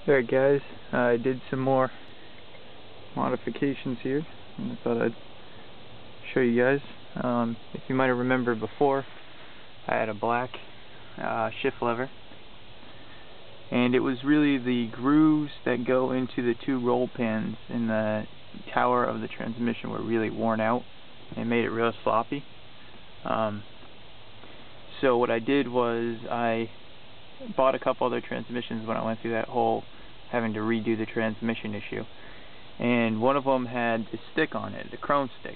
Alright guys, I did some more modifications here, and I thought I'd show you guys. If you might have remembered before, I had a black shift lever, and it was really the grooves that go into the two roll pins in the tower of the transmission were really worn out and made it real sloppy. So what I did was I bought a couple other transmissions when I went through that whole having to redo the transmission issue, and one of them had the stick on it, the chrome stick,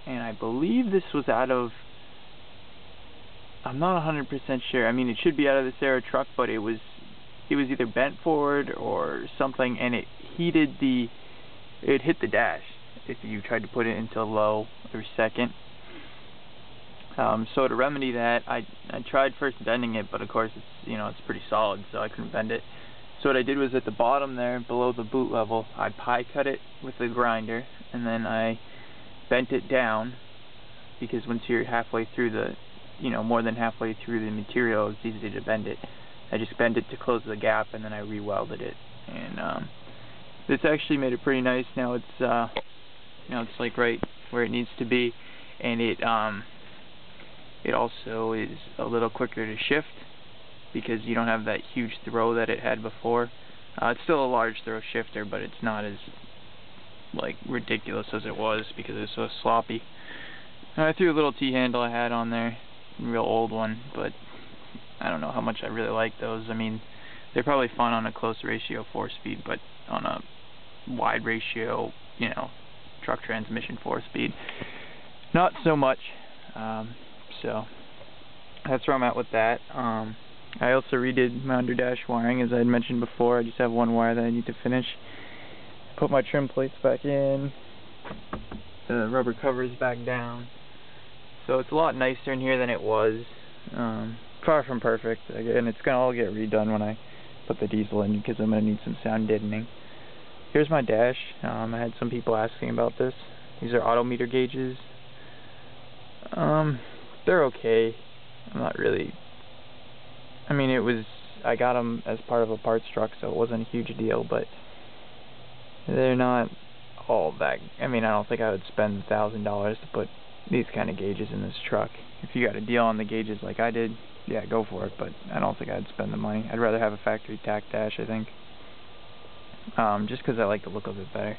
and I believe this was out of, I'm not 100% sure, I mean it should be out of this era truck, but it was either bent forward or something, and it hit the dash if you tried to put it into low or second. So to remedy that, I tried first bending it, but of course it's pretty solid, so I couldn't bend it. So what I did was at the bottom there, below the boot level, I pie cut it with the grinder, and then I bent it down, because once you're halfway through the, more than halfway through the material, it's easy to bend it. I just bent it to close the gap, and then I re-welded it, and this actually made it pretty nice. Now it's it's like right where it needs to be, and it also is a little quicker to shift, because you don't have that huge throw that it had before. It's still a large throw shifter, but it's not as ridiculous as it was because it was so sloppy. I threw a little T-handle I had on there, a real old one, but I don't know how much I really like those. I mean, they're probably fun on a close ratio 4-speed, but on a wide ratio, truck transmission 4-speed, not so much. So that's where I'm at with that. I also redid my under dash wiring, as I had mentioned before. I just have one wire that I need to finish. Put my trim plates back in, the rubber covers back down. So it's a lot nicer in here than it was. Far from perfect. Again, it's gonna all get redone when I put the diesel in, because I'm gonna need some sound deadening. Here's my dash. I had some people asking about this. These are autometer gauges. They're okay. I'm not really. I mean, I got them as part of a parts truck, so it wasn't a huge deal, but they're not all that. I mean, I don't think I would spend $1,000 to put these kind of gauges in this truck. If you got a deal on the gauges like I did, yeah, go for it, but I don't think I'd spend the money. I'd rather have a factory tack dash, I think. Just because I like the look of it better.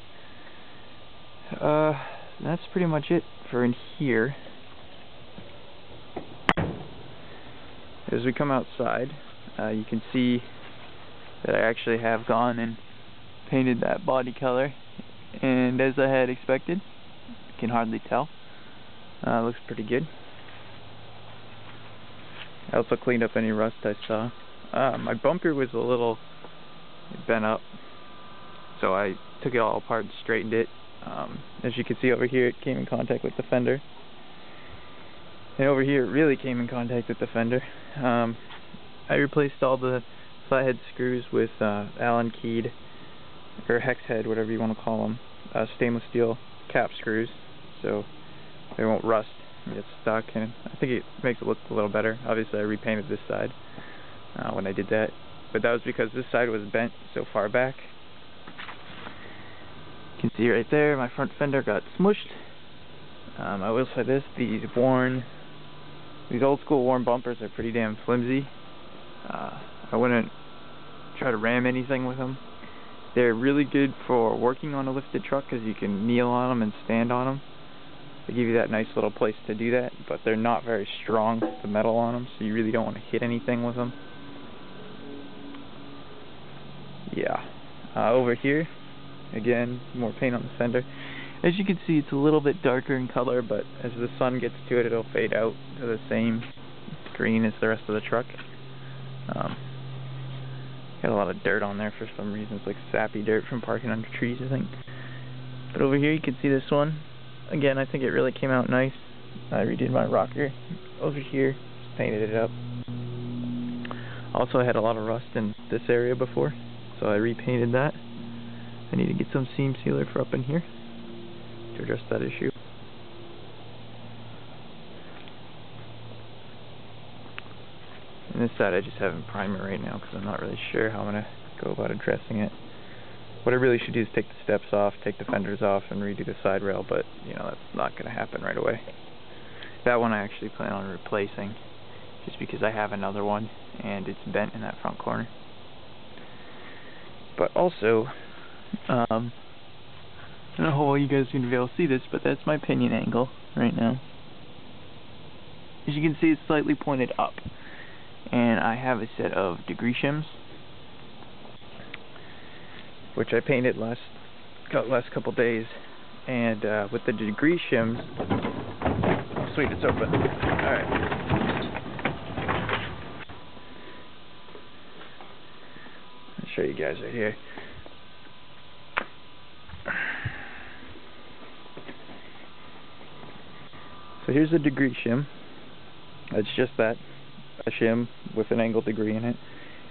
That's pretty much it for in here. As we come outside, you can see that I actually have gone and painted that body color, and as I had expected, you can hardly tell. Looks pretty good. I also cleaned up any rust I saw. My bumper was a little bent up, so I took it all apart and straightened it. As you can see over here, it came in contact with the fender. And over here, it really came in contact with the fender. I replaced all the flathead screws with Allen keyed, or hex head, whatever you want to call them, stainless steel cap screws, so they won't rust and get stuck. And I think it makes it look a little better. Obviously, I repainted this side when I did that, but that was because this side was bent so far back. You can see right there, my front fender got smushed. I will say this: these old school worn bumpers are pretty damn flimsy. I wouldn't try to ram anything with them. They're really good for working on a lifted truck, because you can kneel on them and stand on them. They give you that nice little place to do that, but they're not very strong, the metal on them, so you really don't want to hit anything with them. Yeah. Over here, again, more paint on the fender. As you can see, it's a little bit darker in color, but as the sun gets to it, it'll fade out to the same green as the rest of the truck. Got a lot of dirt on there for some reason. It's like sappy dirt from parking under trees, I think. But over here, you can see this one. Again, I think it really came out nice. I redid my rocker. Over here, just painted it up. Also, I had a lot of rust in this area before, so I repainted that. I need to get some seam sealer for up in here to address that issue. And And this side I just have in primer right now because I'm not really sure how I'm going to go about addressing it. What I really should do is take the steps off, take the fenders off, and redo the side rail, but, you know, that's not going to happen right away. That one I actually plan on replacing, just because I have another one, and it's bent in that front corner. But also, I don't know how well you guys are going to be able to see this, but that's my pinion angle right now. As you can see, it's slightly pointed up, and I have a set of degree shims, which I painted last couple days, and with the degree shims, oh sweet, it's open. Alright. I'll show you guys right here. So here's a degree shim. It's just that, a shim with an angle degree in it,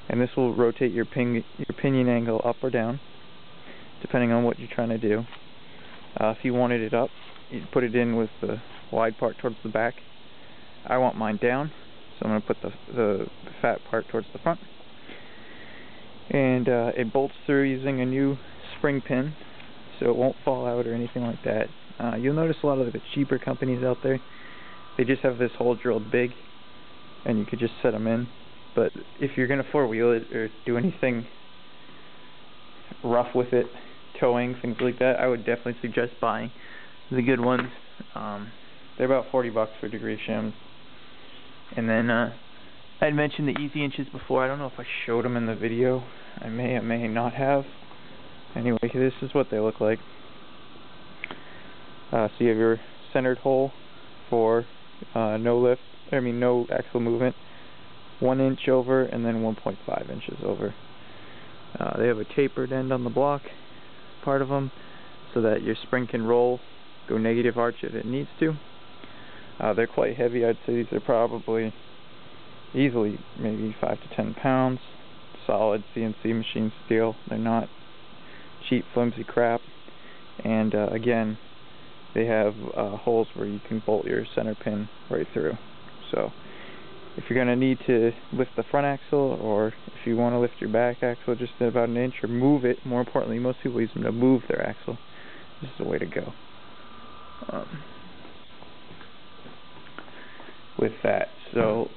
and this will rotate your pinion angle up or down, depending on what you're trying to do. If you wanted it up, you'd put it in with the wide part towards the back. I want mine down, so I'm going to put the fat part towards the front. And it bolts through using a new spring pin, so it won't fall out or anything like that. You'll notice a lot of the cheaper companies out there, they just have this hole drilled big, and you could just set them in. But if you're going to four-wheel it or do anything rough with it, towing, things like that, I would definitely suggest buying the good ones. They're about $40 for degree shims. And then I had mentioned the easy inches before. I don't know if I showed them in the video. I may not have. Anyway, this is what they look like. So you have your centered hole for no axle movement, 1 inch over, and then 1.5 inches over. They have a tapered end on the block, part of them, so that your spring can roll, go negative arch if it needs to. They're quite heavy. I'd say these are probably easily maybe 5 to 10 pounds. Solid CNC machine steel. They're not cheap, flimsy crap. And again, they have holes where you can bolt your center pin right through. So if you're going to need to lift the front axle, or if you want to lift your back axle just about an inch, or move it, more importantly, most people use them to move their axle. This is the way to go. With that, so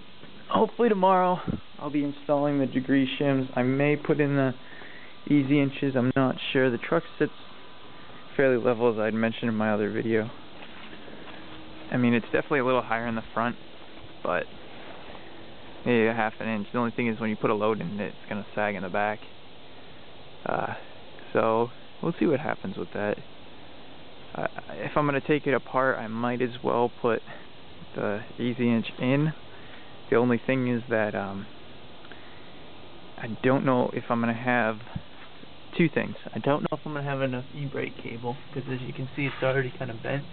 hopefully tomorrow I'll be installing the degree shims. I may put in the easy inches, I'm not sure. The truck sits fairly level, as I'd mentioned in my other video. I mean, it's definitely a little higher in the front, but maybe a half an inch. The only thing is when you put a load in it, it's going to sag in the back. So we'll see what happens with that. If I'm going to take it apart, I might as well put the easy inch in. The only thing is that I don't know if I'm going to have two things. I don't know if I'm going to have enough e-brake cable, because as you can see, it's already kind of bent.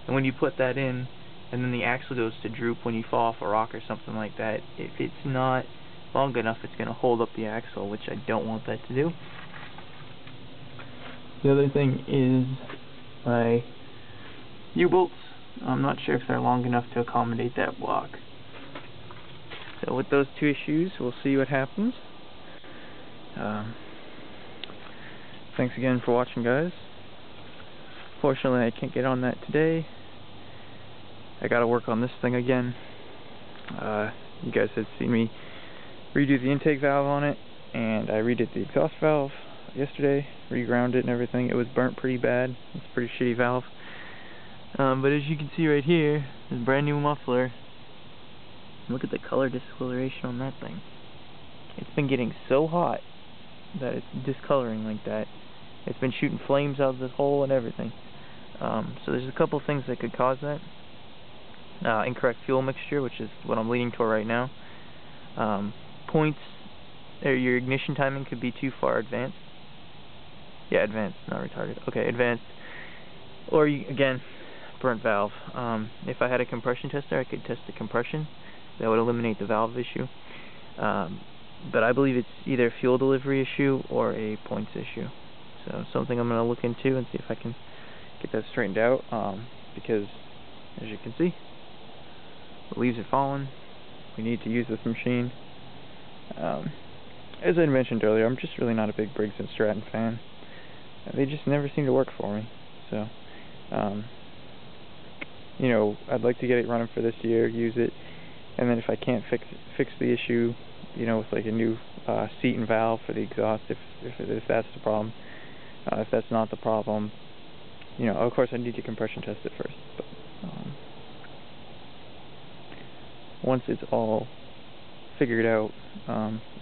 And when you put that in, and then the axle goes to droop when you fall off a rock or something like that, if it's not long enough, it's going to hold up the axle, which I don't want that to do. The other thing is my U-bolts. I'm not sure if they're long enough to accommodate that block. So with those two issues, we'll see what happens. Thanks again for watching, guys. Fortunately, I can't get on that today. I gotta work on this thing again. You guys had seen me redo the intake valve on it, and I redid the exhaust valve yesterday, reground it and everything. It was burnt pretty bad. It's a pretty shitty valve. But as you can see right here, this brand new muffler. Look at the color discoloration on that thing. It's been getting so hot that it's discoloring like that. It's been shooting flames out of this hole and everything. So there's a couple things that could cause that. Incorrect fuel mixture, which is what I'm leaning toward right now. Points, or your ignition timing could be too far advanced. Yeah, advanced, not retarded. Okay, advanced. Or, again, burnt valve. If I had a compression tester, I could test the compression. That would eliminate the valve issue. But I believe it's either a fuel delivery issue or a points issue. So something I'm going to look into and see if I can get that straightened out. Because, as you can see, the leaves are falling. We need to use this machine. As I mentioned earlier, I'm just really not a big Briggs & Stratton fan. They just never seem to work for me. So, you know, I'd like to get it running for this year, use it, and then if I can't fix the issue, you know, with like a new seat and valve for the exhaust, if that's the problem. If that's not the problem, you know, of course I need to compression test it first. But once it's all figured out,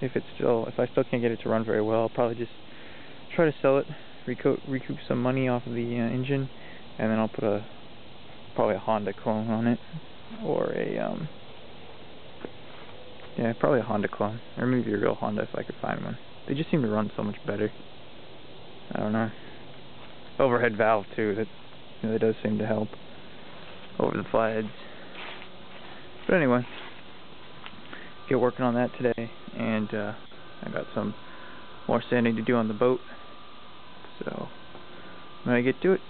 if I still can't get it to run very well, I'll probably just try to sell it, recoup some money off of the engine, and then I'll put probably a Honda clone on it, or probably a Honda clone, or maybe a real Honda if I could find one. They just seem to run so much better. I don't know. Overhead valve too. That does seem to help over the flatheads. But anyway, get working on that today, and I got some more sanding to do on the boat. So I'm gonna get to it.